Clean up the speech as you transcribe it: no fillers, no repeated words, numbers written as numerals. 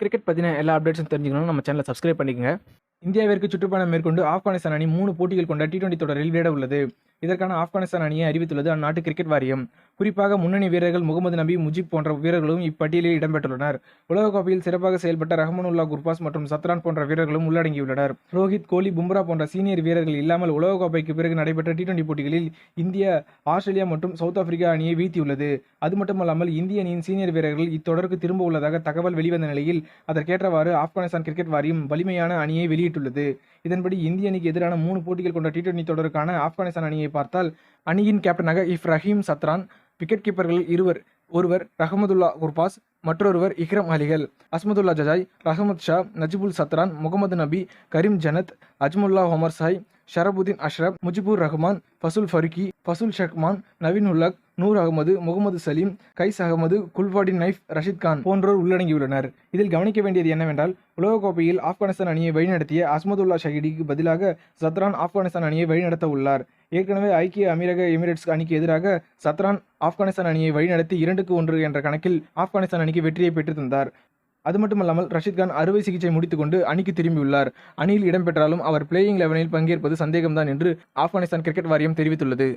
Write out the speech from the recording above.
Cricket பற்றின எல்லா அப்டேட்ஸும் தெரிஞ்சுக்கணும் நம்ம சேனலை சப்ஸ்கிரைப் பண்ணிக்கங்க. இந்தியாவிற்கு சுற்றுப்பயணம் மேற்கொண்டு ஆப்கானிஸ்தான் அணி 3 போட்டிகள் கொண்ட T20 தொடரில் விளையாட உள்ளது. இதற்கான ஆப்கானிஸ்தான் அணியை அறிவித்துள்ளது அந்நாட்டு கிரிக்கெட் வாரியம். குறிப்பாக முன்னணி வீரர்கள் முகமது நபி, முஜிப் போன்ற வீரர்களும் இப்பட்டியலில் இடம்பெற்றுள்ளனர். உலகக்கோப்பையில் சிறப்பாக செயல்பட்ட ரஹ்மானுல்லா குர்பாஸ் மற்றும் சத்ரான் போன்ற வீரர்களும் உள்ளடங்கியுள்ளனர். ரோஹித், கோலி, பும்ரா போன்ற சீனியர் வீரர்கள் இல்லாமல் உலகக்கோப்பைக்கு பிறகு நடைபெற்ற T20 போட்டிகளில் இந்தியா, ஆஸ்திரேலியா மற்றும் சவுத் ஆப்பிரிக்கா அணியை வீழ்த்தியுள்ளது. அது மட்டுமல்லாமல் இந்திய அணியின் சீனியர் வீரர்கள் இத்தொடருக்கு திரும்ப உள்ளதாக தகவல் வெளிவந்த நிலையில் அதற்கேற்றவாறு ஆப்கானிஸ்தான் கிரிக்கெட் வாரியம் வலிமையான அணியை வெளியிட்டுள்ளது. இதன்படி இந்திய அணிக்கு எதிரான 3 போட்டிகள் கொண்ட T20 தொடருக்கான ஆப்கானிஸ்தான் அணியை பார்த்தால் அணியின் கேப்டனாக ரஹீம் சத்ரான், விக்கெட் கீப்பர்கள் ஒருவர் ரஹமதுல்லா குர்பாஸ், மற்றொருவர் இக்ரம் அலிகள், அஸ்மதுல்லா ஜஜாய், ரஹமத் ஷா, நஜிபுல் சத்ரான், முகமது நபி, கரீம் Jannat, அஜ்முல்லா Omar Sai, ஷரபுதீன் Ashraf, Mujibur Rahman, ஃபசுல் Farooqui, ஃபசுல் ஷக்மான், Naveen உல்லக், Noor Ahmed, Mohammed Salim, guys Ahmed, குல்வாடின் knife, Rashid Khan போன்றோர் உள்ளடங்கியுள்ளனர். இதில் கவனிக்க வேண்டியது என்னவென்றால் உலகக்கோப்பையில் ஆப்கானிஸ்தான் அணியை வழிநடத்திய அஸ்மதுல்லா ஷஹீடிக்கு பதிலாக சத்ரான் ஆப்கானிஸ்தான் அணியை வழிநடத்த உள்ளார். ஏற்கனவே ஐக்கிய எமிரேட்ஸ் அணிக்கு எதிராக சத்ரான் ஆப்கானிஸ்தான் அணியை வழிநடத்தி 2-1 என்ற கணக்கில் ஆப்கானிஸ்தான் அணிக்கு வெற்றியை பெற்று தந்தார். அது மட்டுமல்லாமல் ரஷித் கான் அறுவை சிகிச்சை முடித்துக்கொண்டு அணிக்கு திரும்பியுள்ளார். அணியில் இடம்பெற்றாலும் அவர் பிளேயிங் 11இல் பங்கேற்பது சந்தேகம்தான் என்று ஆப்கானிஸ்தான் கிரிக்கெட் வாரியம் தெரிவித்துள்ளது.